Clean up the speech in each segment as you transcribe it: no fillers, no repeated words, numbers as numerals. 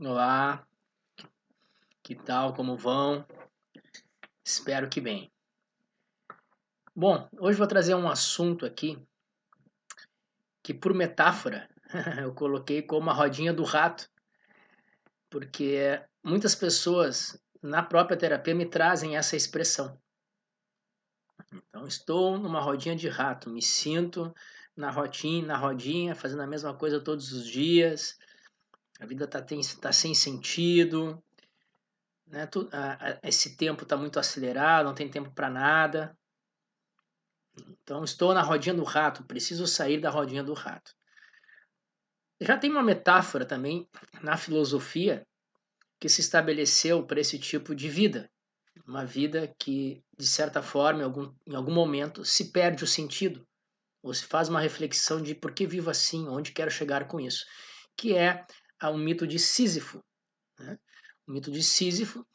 Olá, que tal? Como vão? Espero que bem. Bom, hoje vou trazer um assunto aqui que, por metáfora, eu coloquei como a rodinha do rato, porque muitas pessoas na própria terapia me trazem essa expressão. Então, estou numa rodinha de rato, me sinto na rodinha, fazendo a mesma coisa todos os dias, a vida tá sem sentido, né? Esse tempo está muito acelerado, não tem tempo para nada. Então, estou na rodinha do rato, preciso sair da rodinha do rato. Já tem uma metáfora também na filosofia que se estabeleceu para esse tipo de vida. Uma vida que, de certa forma, em algum momento, se perde o sentido, ou se faz uma reflexão de por que vivo assim, onde quero chegar com isso, que é o mito de Sísifo. Né? O mito de Sísifo,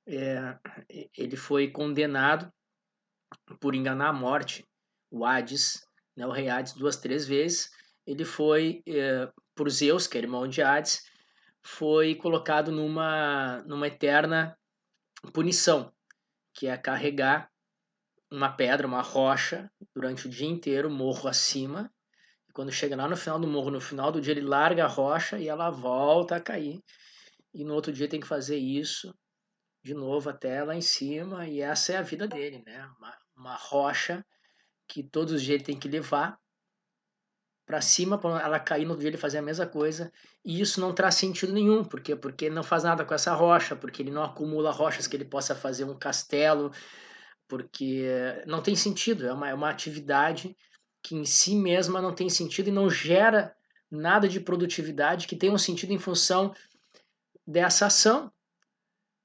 é, ele foi condenado por enganar a morte, o Hades, né, o rei Hades, duas, três vezes. Ele foi, por Zeus, que é irmão de Hades, foi colocado numa eterna punição, que é carregar uma pedra, uma rocha, durante o dia inteiro, morro acima. E quando chega lá no final do morro, no final do dia, ele larga a rocha e ela volta a cair. E no outro dia tem que fazer isso de novo até lá em cima. E essa é a vida dele, né? Uma rocha que todos os dias ele tem que levar para cima para ela cair no outro dia ele fazer a mesma coisa, e isso não traz sentido nenhum, porque ele não faz nada com essa rocha, porque ele não acumula rochas que ele possa fazer um castelo, porque não tem sentido, é uma atividade que em si mesma não tem sentido e não gera nada de produtividade que tenha um sentido em função dessa ação.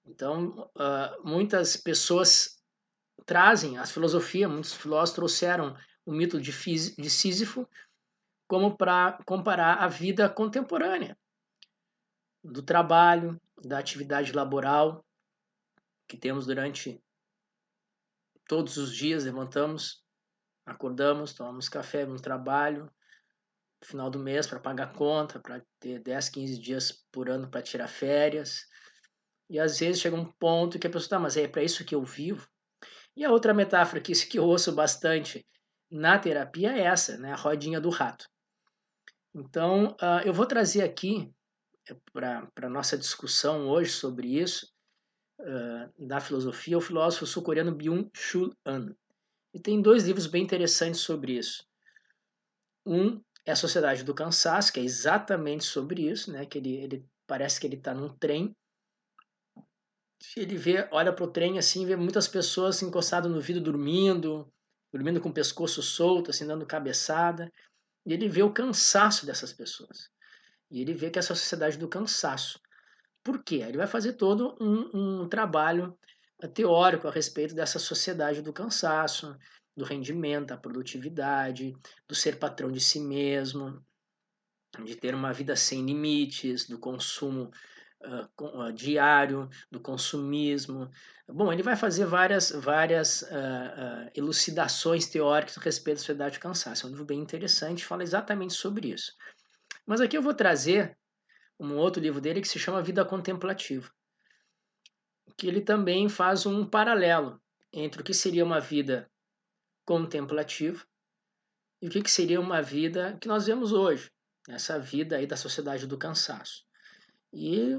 Então, muitas pessoas trazem as filosofias, muitos filósofos trouxeram o mito de Sísifo como para comparar a vida contemporânea, do trabalho, da atividade laboral que temos durante todos os dias, levantamos, acordamos, tomamos café, vamos trabalho, no final do mês para pagar conta, para ter 10, 15 dias por ano para tirar férias. E às vezes chega um ponto que a pessoa, tá, mas é para isso que eu vivo? E a outra metáfora que eu ouço bastante na terapia é essa, né? A rodinha do rato. Então, eu vou trazer aqui para a nossa discussão hoje sobre isso, da filosofia, o filósofo sul-coreano Byung-Chul Han. E tem dois livros bem interessantes sobre isso. Um é A Sociedade do Cansaço, que é exatamente sobre isso, né? Que ele parece que ele está num trem, ele vê, olha para o trem assim, vê muitas pessoas encostadas no vidro dormindo com o pescoço solto, assim, dando cabeçada, e ele vê o cansaço dessas pessoas. E ele vê que essa sociedade do cansaço. Por quê? Ele vai fazer todo um trabalho teórico a respeito dessa sociedade do cansaço, do rendimento, da produtividade, do ser patrão de si mesmo, de ter uma vida sem limites, do consumo diário, do consumismo. Bom, ele vai fazer várias elucidações teóricas a respeito da sociedade do cansaço. É um livro bem interessante, fala exatamente sobre isso. Mas aqui eu vou trazer um outro livro dele que se chama Vida Contemplativa, que ele também faz um paralelo entre o que seria uma vida contemplativa e o que seria uma vida que nós vemos hoje, essa vida aí da sociedade do cansaço. E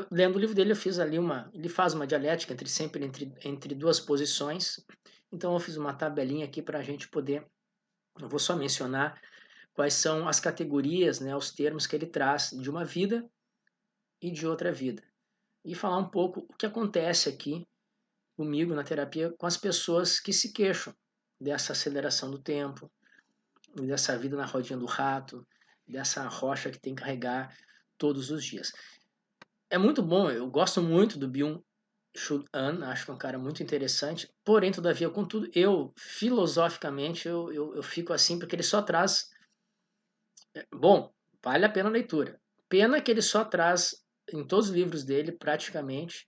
lendo o livro dele, eu fiz ali ele faz uma dialética sempre entre duas posições. Então eu fiz uma tabelinha aqui para a gente poder, eu vou só mencionar quais são as categorias, né, os termos que ele traz de uma vida e de outra vida. E falar um pouco o que acontece aqui comigo na terapia com as pessoas que se queixam dessa aceleração do tempo, dessa vida na rodinha do rato, dessa rocha que tem que carregar todos os dias. É muito bom, eu gosto muito do Byung-Chul Han, acho que é um cara muito interessante, porém, todavia, contudo, filosoficamente, eu fico assim, porque ele só traz... Bom, vale a pena a leitura. Pena que ele só traz, em todos os livros dele, praticamente,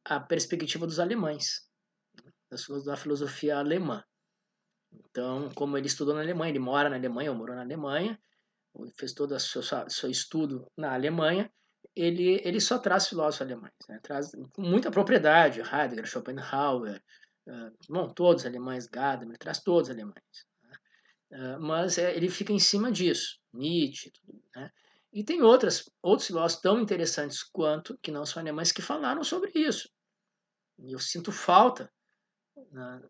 a perspectiva dos alemães, da filosofia alemã. Então, como ele estudou na Alemanha, ele mora na Alemanha, ou morou na Alemanha, fez todo o seu estudo na Alemanha, ele só traz filósofos alemães, né? Traz com muita propriedade, Heidegger, Schopenhauer, bom, todos alemães, Gadamer, traz todos alemães. Mas ele fica em cima disso, Nietzsche, né? E tem outros filósofos tão interessantes quanto, que não são alemães, que falaram sobre isso. E eu sinto falta,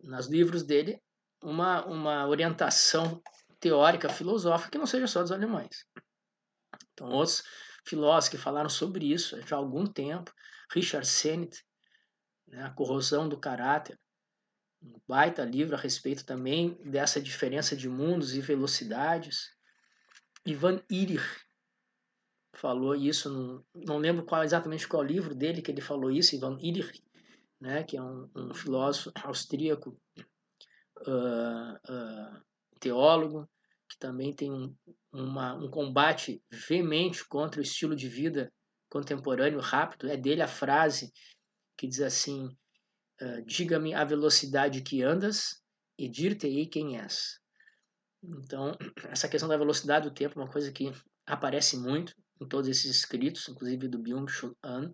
nos livros dele, uma orientação teórica, filosófica, que não seja só dos alemães. Então, outros filósofos que falaram sobre isso já há algum tempo, Richard Sennett, né, A Corrosão do Caráter, um baita livro a respeito também dessa diferença de mundos e velocidades. Ivan Illich falou isso, não lembro exatamente qual livro dele que ele falou isso, Ivan Illich, né, que é um filósofo austríaco, teólogo, que também tem um combate veemente contra o estilo de vida contemporâneo rápido. É dele a frase que diz assim: diga-me a velocidade que andas e dir-te-ei quem és. Então, essa questão da velocidade do tempo é uma coisa que aparece muito em todos esses escritos, inclusive do Byung-Chul Han,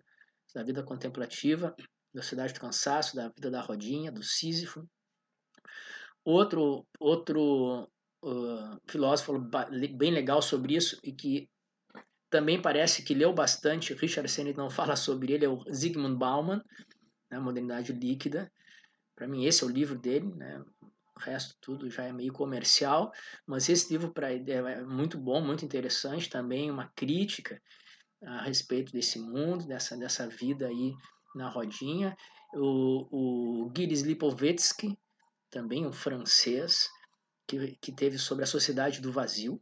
da vida contemplativa, da Cidade do Cansaço, da vida da Rodinha, do Sísifo. Outro filósofo bem legal sobre isso e que também parece que leu bastante, Richard Sennett não fala sobre ele, é o Zygmunt Bauman, né, Modernidade Líquida. Para mim esse é o livro dele, né? O resto tudo já é meio comercial, mas esse livro é muito bom, muito interessante, também uma crítica a respeito desse mundo, dessa vida aí na rodinha. O Gilles Lipovetsky, também um francês, que teve sobre a sociedade do vazio.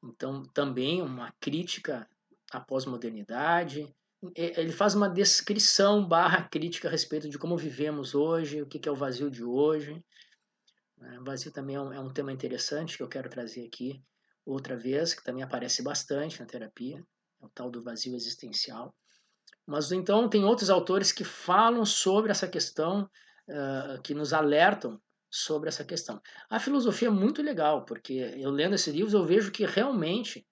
Então, também uma crítica à pós-modernidade. Ele faz uma descrição / crítica a respeito de como vivemos hoje, o que é o vazio de hoje. O vazio também é um tema interessante que eu quero trazer aqui outra vez, que também aparece bastante na terapia, é o tal do vazio existencial. Mas então tem outros autores que falam sobre essa questão, que nos alertam sobre essa questão. A filosofia é muito legal, porque eu lendo esses livros eu vejo que realmente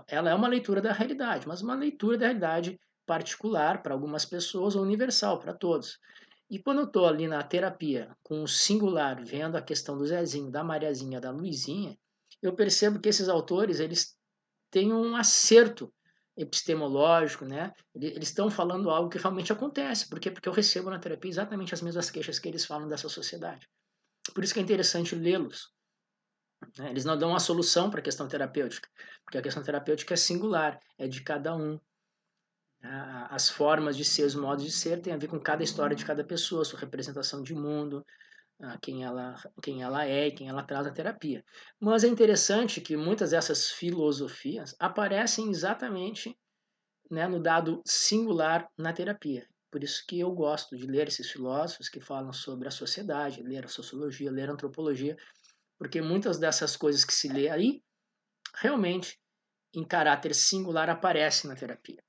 ela é uma leitura da realidade, mas uma leitura da realidade particular para algumas pessoas ou universal para todos. E quando eu estou ali na terapia, com o singular, vendo a questão do Zezinho, da Mariazinha, da Luizinha, eu percebo que esses autores eles têm um acerto epistemológico, né? Eles estão falando algo que realmente acontece. Por quê? Porque eu recebo na terapia exatamente as mesmas queixas que eles falam dessa sociedade. Por isso que é interessante lê-los. Né? Eles não dão uma solução para a questão terapêutica, porque a questão terapêutica é singular, é de cada um. As formas de ser, os modos de ser, tem a ver com cada história de cada pessoa, sua representação de mundo, quem ela é e quem ela traz na terapia. Mas é interessante que muitas dessas filosofias aparecem exatamente, né, no dado singular na terapia. Por isso que eu gosto de ler esses filósofos que falam sobre a sociedade, ler a sociologia, ler a antropologia, porque muitas dessas coisas que se lê aí, realmente, em caráter singular, aparecem na terapia.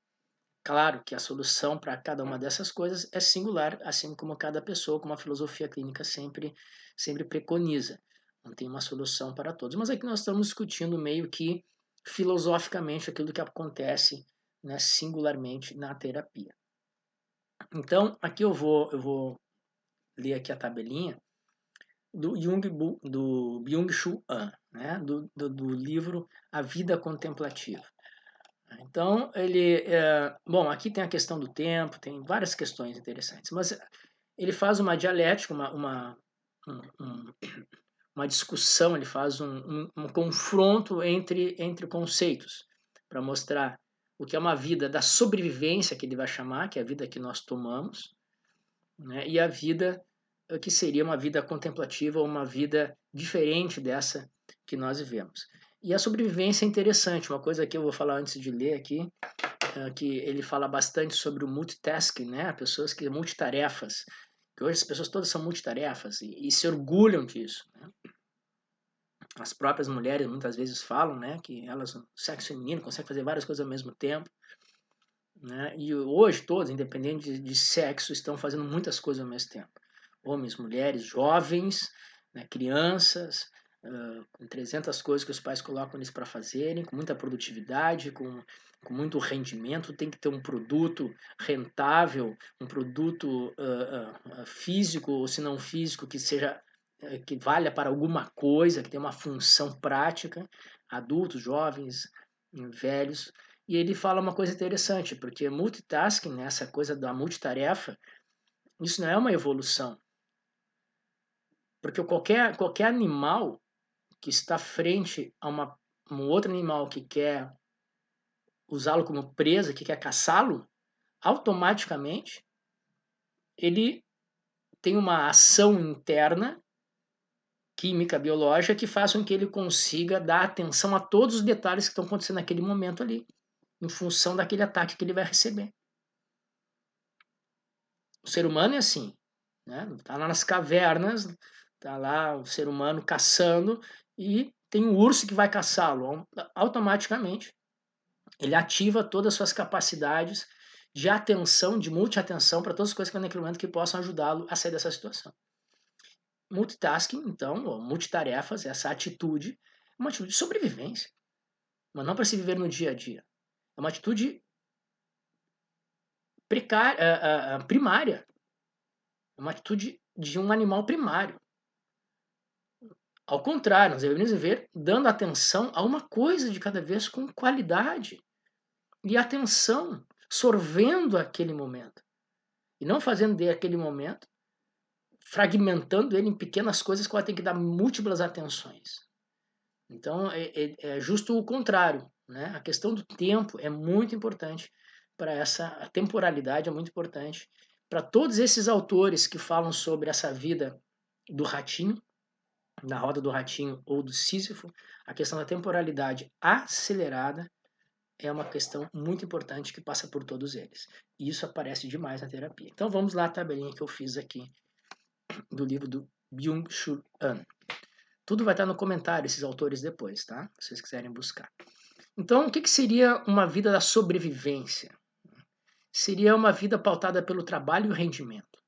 Claro que a solução para cada uma dessas coisas é singular, assim como cada pessoa, como a filosofia clínica sempre preconiza. Não tem uma solução para todos. Mas aqui nós estamos discutindo meio que filosoficamente aquilo que acontece, né, singularmente na terapia. Então, aqui eu vou ler aqui a tabelinha do Byung-Chul Han, né, do livro A Vida Contemplativa. Então, bom, aqui tem a questão do tempo, tem várias questões interessantes, mas ele faz uma dialética, uma discussão, ele faz um confronto entre conceitos, para mostrar o que é uma vida da sobrevivência, que ele vai chamar, que é a vida que nós tomamos, né, e a vida que seria uma vida contemplativa, uma vida diferente dessa que nós vivemos. E a sobrevivência é interessante, uma coisa que eu vou falar antes de ler aqui, que ele fala bastante sobre o multitasking, né? Pessoas que multitarefas, que hoje as pessoas todas são multitarefas e se orgulham disso, né? As próprias mulheres muitas vezes falam, né, que elas, no sexo feminino, conseguem fazer várias coisas ao mesmo tempo, né? E hoje todos, independente de sexo, estão fazendo muitas coisas ao mesmo tempo. Homens, mulheres, jovens, né, crianças, com 300 coisas que os pais colocam eles para fazerem, com muita produtividade, com muito rendimento, tem que ter um produto rentável, um produto físico ou se não físico que seja que valha para alguma coisa, que tenha uma função prática, adultos, jovens, velhos. E ele fala uma coisa interessante, porque multitasking, né, essa coisa da multitarefa, isso não é uma evolução. Porque qualquer animal que está frente a um outro animal que quer usá-lo como presa, que quer caçá-lo, automaticamente ele tem uma ação interna, química, biológica, que faz com que ele consiga dar atenção a todos os detalhes que estão acontecendo naquele momento ali, em função daquele ataque que ele vai receber. O ser humano é assim, né? Tá lá nas cavernas, tá lá o ser humano caçando e tem um urso que vai caçá-lo. Automaticamente, ele ativa todas as suas capacidades de atenção, de multiatenção para todas as coisas que naquele momento que possam ajudá-lo a sair dessa situação. Multitasking, então, ou multitarefas, essa atitude, é uma atitude de sobrevivência, mas não para se viver no dia a dia. É uma atitude primária, é uma atitude de um animal primário. Ao contrário, nós devemos viver dando atenção a uma coisa de cada vez com qualidade e atenção, sorvendo aquele momento. E não fazendo daquele momento, fragmentando ele em pequenas coisas que ela tem que dar múltiplas atenções. Então, é justo o contrário. Né? A questão do tempo é muito importante para essa. A temporalidade é muito importante para todos esses autores que falam sobre essa vida do ratinho, na roda do ratinho ou do Sísifo. A questão da temporalidade acelerada é uma questão muito importante que passa por todos eles. E isso aparece demais na terapia. Então vamos lá a tabelinha que eu fiz aqui do livro do Byung-Chul Han. Tudo vai estar no comentário, esses autores depois, tá? Se vocês quiserem buscar. Então, o que seria uma vida da sobrevivência? Seria uma vida pautada pelo trabalho e o rendimento.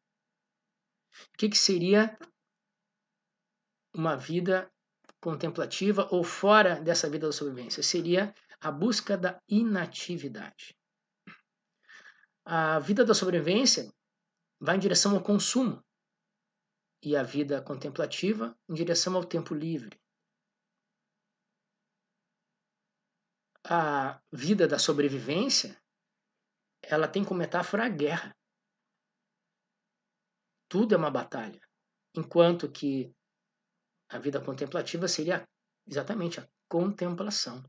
O que seria uma vida contemplativa ou fora dessa vida da sobrevivência? Seria a busca da inatividade. A vida da sobrevivência vai em direção ao consumo e a vida contemplativa em direção ao tempo livre. A vida da sobrevivência, ela tem como metáfora a guerra. Tudo é uma batalha. Enquanto que a vida contemplativa seria exatamente a contemplação.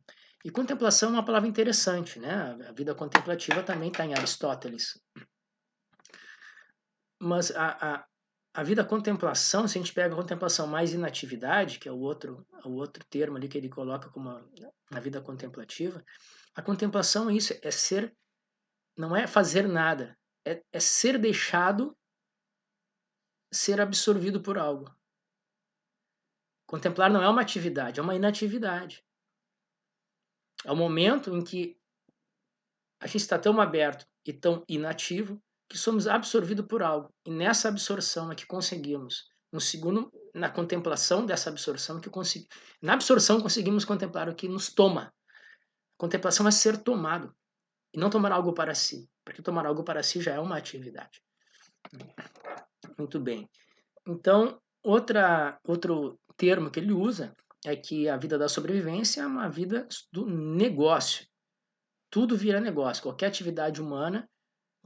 E contemplação é uma palavra interessante, né? A vida contemplativa também está em Aristóteles. Mas a vida contemplação, se a gente pega a contemplação mais inatividade, que é o outro termo ali que ele coloca como a vida contemplativa, a contemplação é isso, é ser, não é fazer nada, é ser deixado ser absorvido por algo. Contemplar não é uma atividade, é uma inatividade. É o momento em que a gente está tão aberto e tão inativo que somos absorvidos por algo. E nessa absorção é que conseguimos, no segundo, na contemplação dessa absorção, na absorção conseguimos contemplar o que nos toma. Contemplação é ser tomado e não tomar algo para si, porque tomar algo para si já é uma atividade. Muito bem. Então, outro termo que ele usa é que a vida da sobrevivência é uma vida do negócio. Tudo vira negócio. Qualquer atividade humana,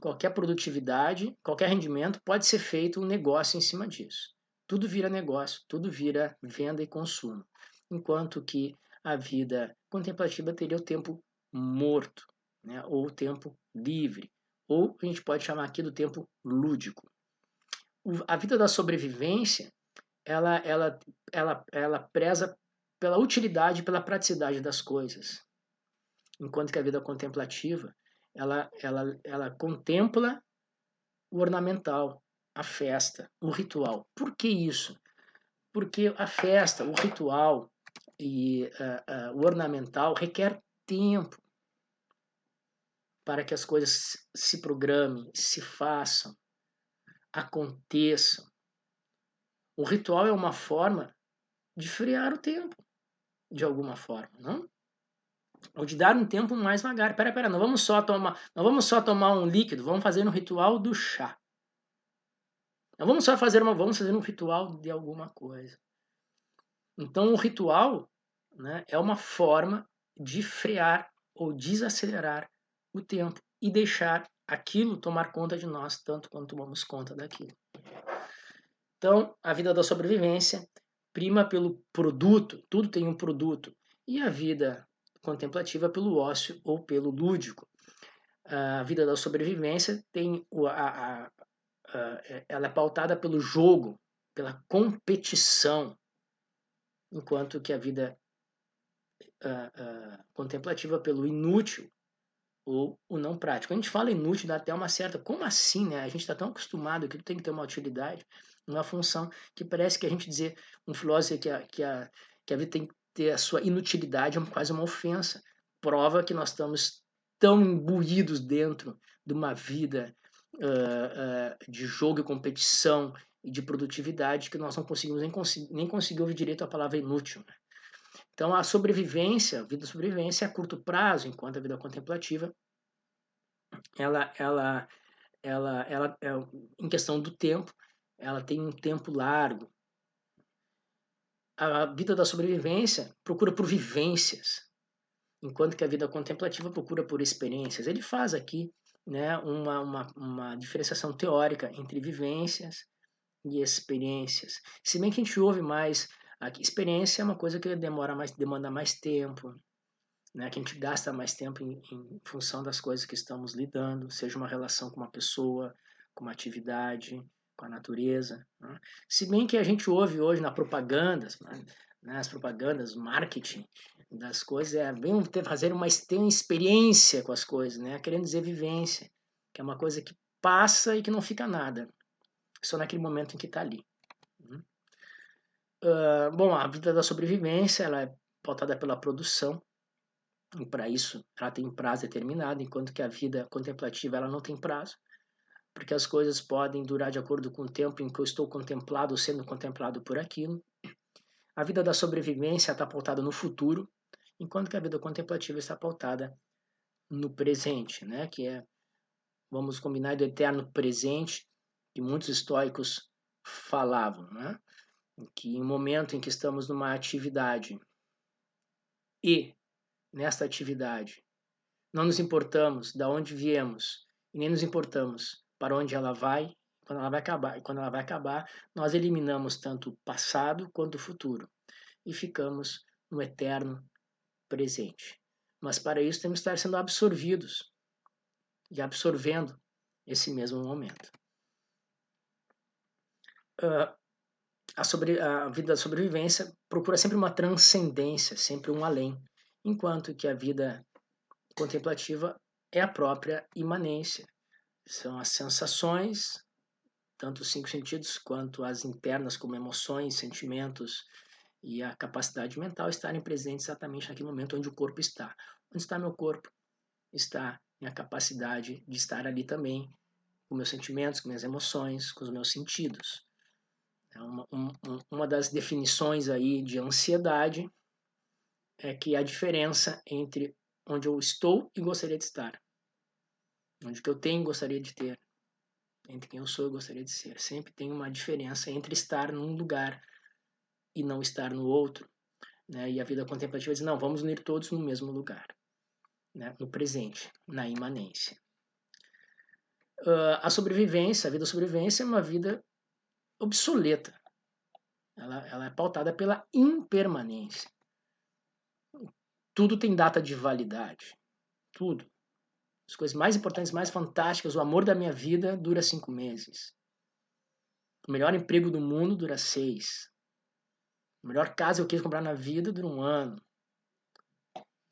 qualquer produtividade, qualquer rendimento pode ser feito um negócio em cima disso. Tudo vira negócio, tudo vira venda e consumo. Enquanto que a vida contemplativa teria o tempo morto, né? Ou o tempo livre, ou a gente pode chamar aqui do tempo lúdico. A vida da sobrevivência, ela preza pela utilidade, pela praticidade das coisas. Enquanto que a vida contemplativa, ela contempla o ornamental, a festa, o ritual. Por que isso? Porque a festa, o ritual e o ornamental requer tempo para que as coisas se programem, se façam, aconteçam. O ritual é uma forma de frear o tempo, de alguma forma, não? Ou de dar um tempo mais vagar. Pera, não vamos só tomar um líquido, vamos fazer um ritual do chá. Não vamos vamos fazer um ritual de alguma coisa. Então o ritual, né, é uma forma de frear ou desacelerar o tempo e deixar aquilo tomar conta de nós tanto quanto tomamos conta daquilo. Então, a vida da sobrevivência prima pelo produto, tudo tem um produto, e a vida contemplativa pelo ócio ou pelo lúdico. A vida da sobrevivência tem ela é pautada pelo jogo, pela competição, enquanto que a vida contemplativa pelo inútil ou o não prático. Quando a gente fala inútil, dá até uma certa... Como assim, né? A gente está tão acostumado que tem que ter uma utilidade, uma função, que parece que a gente dizer, um filósofo que a vida tem que ter a sua inutilidade é quase uma ofensa. Prova que nós estamos tão imbuídos dentro de uma vida de jogo e competição e de produtividade que nós não conseguimos nem conseguir ouvir direito a palavra inútil, né? Então, a sobrevivência, a vida de sobrevivência é a curto prazo, enquanto a vida contemplativa, ela em questão do tempo, ela tem um tempo largo. A vida da sobrevivência procura por vivências, enquanto que a vida contemplativa procura por experiências. Ele faz aqui, né, uma diferenciação teórica entre vivências e experiências. Se bem que a gente ouve mais, aqui, experiência é uma coisa que demanda mais tempo, né, que a gente gasta mais tempo em função das coisas que estamos lidando, seja uma relação com uma pessoa, com uma atividade, com a natureza, né? Se bem que a gente ouve hoje na propaganda, né, as propagandas, marketing das coisas, vem fazer ter uma experiência com as coisas, né, querendo dizer vivência, que é uma coisa que passa e que não fica nada, só naquele momento em que está ali. Bom, a vida da sobrevivência ela é pautada pela produção, e para isso ela tem um prazo determinado, enquanto que a vida contemplativa ela não tem prazo, porque as coisas podem durar de acordo com o tempo em que eu estou contemplado ou sendo contemplado por aquilo. A vida da sobrevivência está pautada no futuro, enquanto que a vida contemplativa está pautada no presente, né? Que é, vamos combinar, do eterno presente, que muitos estoicos falavam, né? Que em um momento em que estamos numa atividade e nesta atividade não nos importamos de onde viemos e nem nos importamos para onde ela vai, quando ela vai acabar. E quando ela vai acabar, nós eliminamos tanto o passado quanto o futuro e ficamos no eterno presente. Mas para isso temos que estar sendo absorvidos e absorvendo esse mesmo momento. A vida da sobrevivência procura sempre uma transcendência, sempre um além, enquanto que a vida contemplativa é a própria imanência. São as sensações, tanto os 5 sentidos quanto as internas, como emoções, sentimentos e a capacidade mental estarem presentes exatamente naquele momento onde o corpo está. Onde está meu corpo? Está minha capacidade de estar ali também, com meus sentimentos, com minhas emoções, com os meus sentidos. Uma das definições aí de ansiedade é que a diferença entre onde eu estou e gostaria de estar, onde que eu tenho e gostaria de ter, entre quem eu sou e gostaria de ser. Sempre tem uma diferença entre estar num lugar e não estar no outro, né? E a vida contemplativa diz, não, vamos unir todos no mesmo lugar, né? No presente, na imanência. A sobrevivência, a vida sobrevivência é uma vida obsoleta. Ela é pautada pela impermanência. Tudo tem data de validade. Tudo. As coisas mais importantes, mais fantásticas, o amor da minha vida dura 5 meses. O melhor emprego do mundo dura 6. A melhor casa que eu quis comprar na vida dura 1 ano.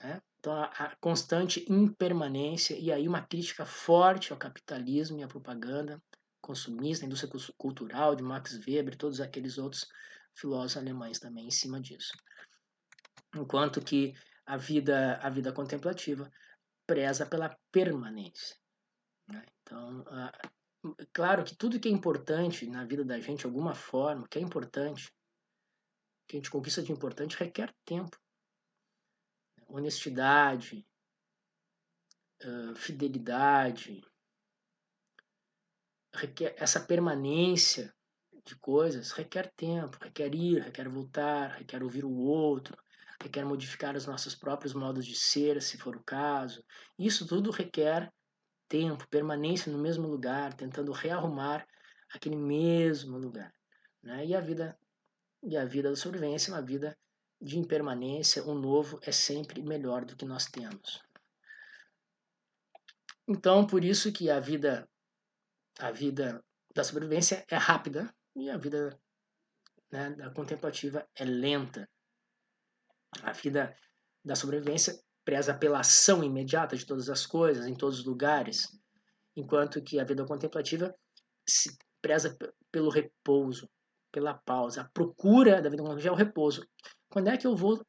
Né? Então, a constante impermanência e aí uma crítica forte ao capitalismo e à propaganda consumista, a indústria cultural de Max Weber e todos aqueles outros filósofos alemães também em cima disso. Enquanto que a vida contemplativa preza pela permanência. Né? Então, claro que tudo que é importante na vida da gente, de alguma forma, que é importante, que a gente conquista de importante requer tempo. Honestidade, fidelidade, essa permanência de coisas requer tempo, requer ir, requer voltar, requer ouvir o outro, requer modificar os nossos próprios modos de ser, se for o caso. Isso tudo requer tempo, permanência no mesmo lugar, tentando rearrumar aquele mesmo lugar. Né? E a vida da sobrevivência é uma vida de impermanência, o novo é sempre melhor do que nós temos. Então, por isso que a vida da sobrevivência é rápida e a vida, né, da contemplativa é lenta. A vida da sobrevivência preza pela ação imediata de todas as coisas, em todos os lugares, enquanto que a vida contemplativa se preza pelo repouso, pela pausa. A procura da vida contemplativa é o repouso. Quando é que eu vou...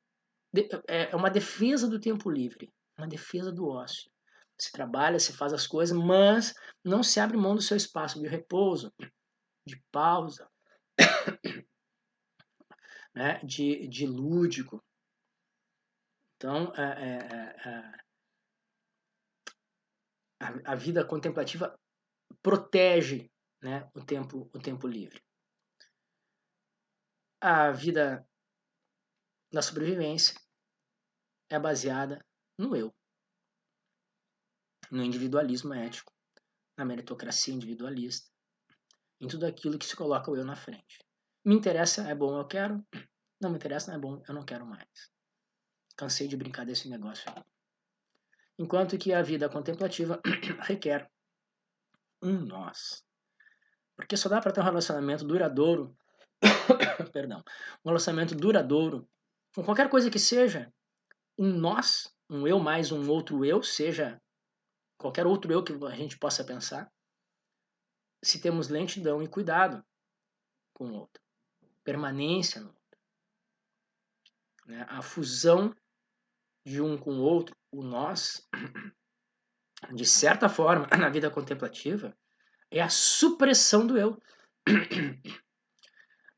É uma defesa do tempo livre, uma defesa do ócio. Se trabalha, se faz as coisas, mas não se abre mão do seu espaço de repouso, de pausa, né, de lúdico. Então, a vida contemplativa protege, né, o tempo livre. A vida da sobrevivência é baseada no eu, no individualismo ético, na meritocracia individualista, em tudo aquilo que se coloca o eu na frente. Me interessa, é bom, eu quero. Não me interessa, não é bom, eu não quero mais. Cansei de brincar desse negócio aí. Enquanto que a vida contemplativa requer um nós. Porque só dá para ter um relacionamento duradouro, perdão, um relacionamento duradouro com qualquer coisa que seja, um nós, um eu mais um outro eu, seja qualquer outro eu que a gente possa pensar, se temos lentidão e cuidado com o outro, permanência no outro. Né? A fusão de um com o outro, o nós, de certa forma, na vida contemplativa, é a supressão do eu.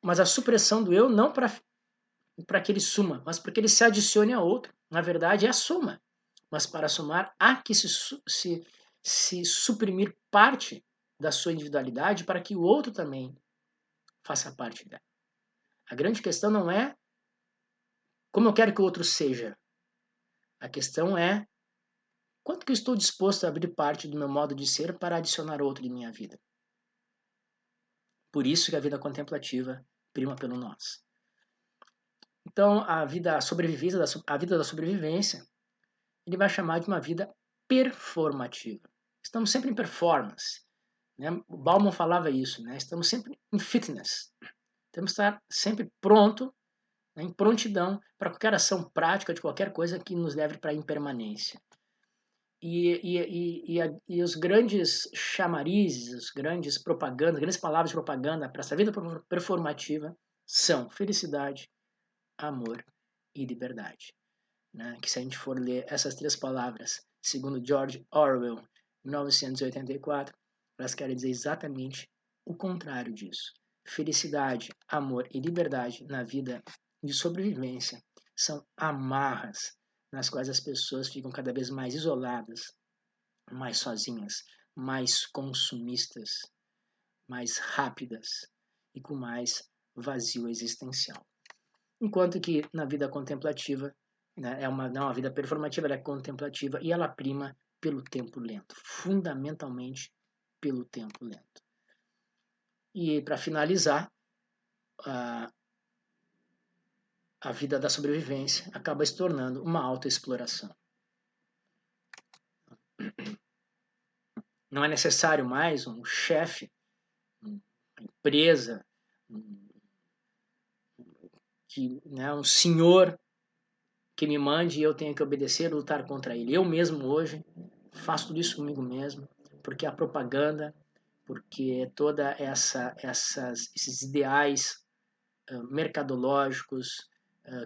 Mas a supressão do eu não para que ele suma, mas para que ele se adicione a outro. Na verdade, é a soma. Mas para somar, há que se suprimir parte da sua individualidade para que o outro também faça parte dela. A grande questão não é como eu quero que o outro seja. A questão é quanto que eu estou disposto a abrir parte do meu modo de ser para adicionar outro em minha vida. Por isso que a vida contemplativa prima pelo nós. Então, a vida da sobrevivência, ele vai chamar de uma vida performativa. Estamos sempre em performance. Né? O Bauman falava isso, né? Estamos sempre em fitness. Temos que estar sempre pronto, né? Em prontidão para qualquer ação prática de qualquer coisa que nos leve para a impermanência. E os grandes chamarizes, as grandes propagandas, grandes palavras de propaganda para essa vida performativa são felicidade, amor e liberdade. Né? Que se a gente for ler essas três palavras, segundo George Orwell, 1984, elas querem dizer exatamente o contrário disso. Felicidade, amor e liberdade na vida de sobrevivência são amarras nas quais as pessoas ficam cada vez mais isoladas, mais sozinhas, mais consumistas, mais rápidas e com mais vazio existencial. Enquanto que na vida contemplativa, né, não é uma vida performativa, ela é contemplativa e ela prima pelo tempo lento, fundamentalmente pelo tempo lento. E para finalizar, a vida da sobrevivência acaba se tornando uma autoexploração. Não é necessário mais um chefe, uma empresa, um senhor que me mande e eu tenha que obedecer, lutar contra ele. Eu mesmo hoje faço tudo isso comigo mesmo, porque a propaganda, porque toda esses ideais mercadológicos,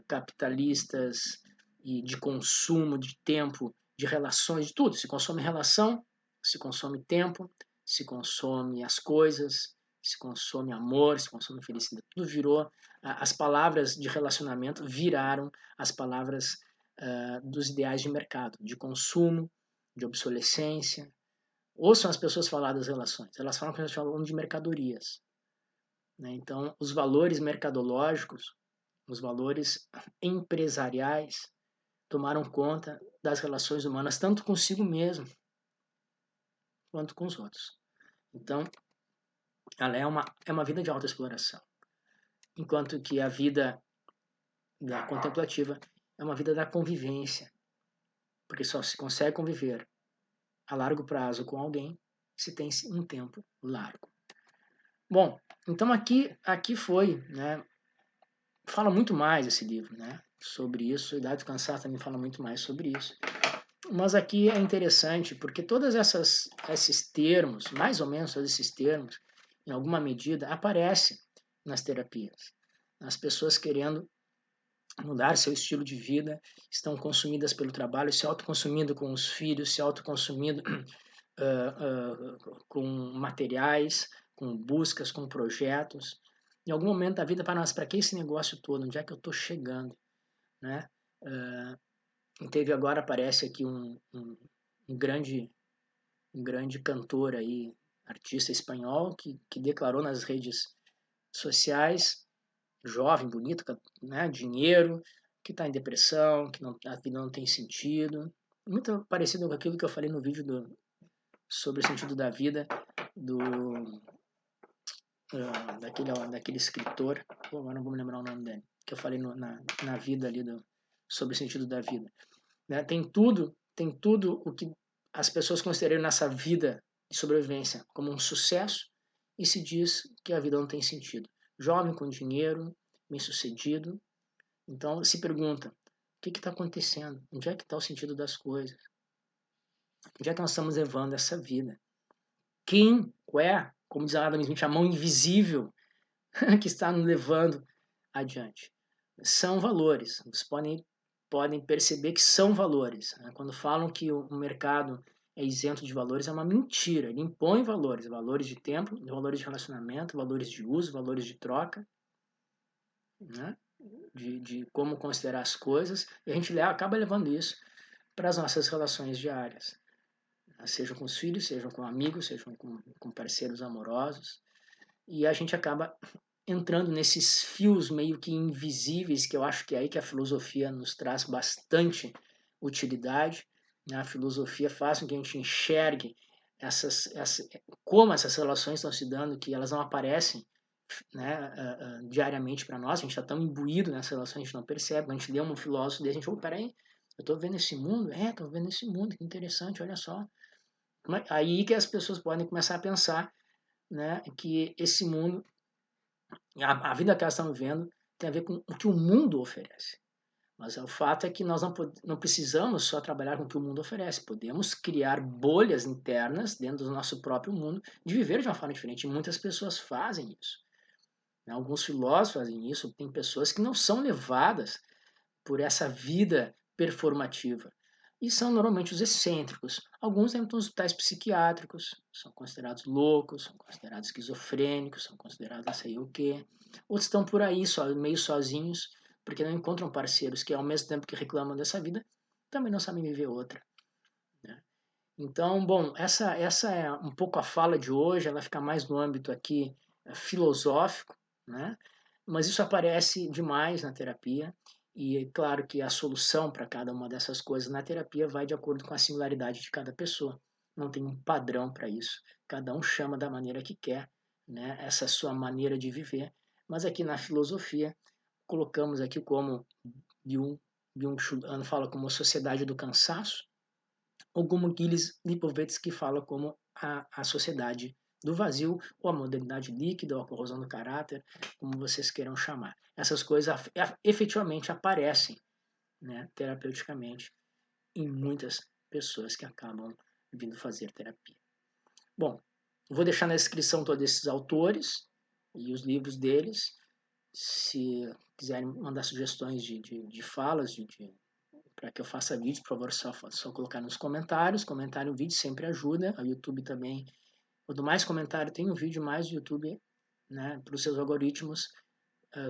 capitalistas e de consumo, de tempo, de relações, de tudo. Se consome relação, se consome tempo, se consome as coisas, se consome amor, se consome felicidade, tudo virou, as palavras de relacionamento viraram as palavras dos ideais de mercado, de consumo, de obsolescência. Ouçam as pessoas falar das relações, elas falam que nós falamos de mercadorias, né? Então, os valores mercadológicos, os valores empresariais tomaram conta das relações humanas, tanto consigo mesmo quanto com os outros. Então, ela é uma vida de autoexploração, enquanto que a vida da contemplativa é uma vida da convivência, porque só se consegue conviver a largo prazo com alguém se tem um tempo largo. Bom, então aqui foi, né? Fala muito mais esse livro, né? Sobre isso, Idade do Cansaço também fala muito mais sobre isso. Mas aqui é interessante porque todos esses termos, mais ou menos todos esses termos, em alguma medida, aparecem nas terapias. As pessoas querendo mudar seu estilo de vida, estão consumidas pelo trabalho, se autoconsumindo com os filhos, se autoconsumindo com materiais, com buscas, com projetos. Em algum momento da vida, para que esse negócio todo? Onde é que eu estou chegando? Né? Teve agora, aparece aqui um grande cantor aí, artista espanhol, que declarou nas redes sociais, jovem, bonito, né, dinheiro, que está em depressão, que não, a vida não tem sentido. Muito parecido com aquilo que eu falei no vídeo sobre o sentido da vida, daquele escritor, agora não vou me lembrar o nome dele, que eu falei na vida ali, sobre o sentido da vida. Né? Tem tudo o que as pessoas consideram nessa vida de sobrevivência como um sucesso e se diz que a vida não tem sentido. Jovem, com dinheiro, bem-sucedido. Então se pergunta, o que está acontecendo? Onde é que está o sentido das coisas? Onde é que nós estamos levando essa vida? Quem é, como diz Adam Smith, a mão invisível que está nos levando adiante? São valores. Vocês podem perceber que são valores. Né? Quando falam que o mercado é isento de valores, é uma mentira. Ele impõe valores, valores de tempo, valores de relacionamento, valores de uso, valores de troca, né? de como considerar as coisas, e a gente acaba levando isso para as nossas relações diárias, sejam com os filhos, sejam com amigos, sejam com parceiros amorosos, e a gente acaba entrando nesses fios meio que invisíveis, que eu acho que é aí que a filosofia nos traz bastante utilidade, né? A filosofia faz com que a gente enxergue como essas relações estão se dando, que elas não aparecem, né, diariamente para nós, a gente está tão imbuído nessa relação, a gente não percebe. Quando a gente lê um filósofo desse, a gente, peraí, eu estou vendo esse mundo? Estou vendo esse mundo, que interessante, olha só. Aí que as pessoas podem começar a pensar, né, que esse mundo, a vida que elas estão vivendo, tem a ver com o que o mundo oferece. Mas o fato é que nós não precisamos só trabalhar com o que o mundo oferece. Podemos criar bolhas internas dentro do nosso próprio mundo de viver de uma forma diferente. E muitas pessoas fazem isso. Alguns filósofos fazem isso. Tem pessoas que não são levadas por essa vida performativa. E são normalmente os excêntricos. Alguns entram nos hospitais psiquiátricos, são considerados loucos, são considerados esquizofrênicos, são considerados não sei o quê. Outros estão por aí, meio sozinhos, porque não encontram parceiros que, ao mesmo tempo que reclamam dessa vida, também não sabem viver outra. Né? Então, bom, essa é um pouco a fala de hoje, ela fica mais no âmbito aqui filosófico, né? Mas isso aparece demais na terapia, e é claro que a solução para cada uma dessas coisas na terapia vai de acordo com a singularidade de cada pessoa. Não tem um padrão para isso. Cada um chama da maneira que quer, né? Essa sua maneira de viver. Mas aqui na filosofia, colocamos aqui como Byung-Chul Han fala como a sociedade do cansaço, ou como Gilles Lipovetsky fala como a sociedade do vazio, ou a modernidade líquida, ou a corrosão do caráter, como vocês queiram chamar. Essas coisas efetivamente aparecem, né, terapeuticamente em muitas pessoas que acabam vindo fazer terapia. Bom, vou deixar na descrição todos esses autores e os livros deles. Se quiserem mandar sugestões de falas, para que eu faça vídeo, por favor, só colocar nos comentários. Comentário, o vídeo sempre ajuda. O YouTube também. Quanto mais comentário tem o vídeo, mais o YouTube né, para os seus algoritmos,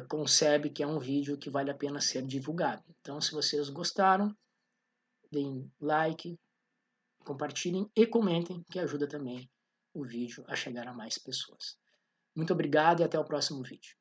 concebe que é um vídeo que vale a pena ser divulgado. Então, se vocês gostaram, deem like, compartilhem e comentem, que ajuda também o vídeo a chegar a mais pessoas. Muito obrigado e até o próximo vídeo.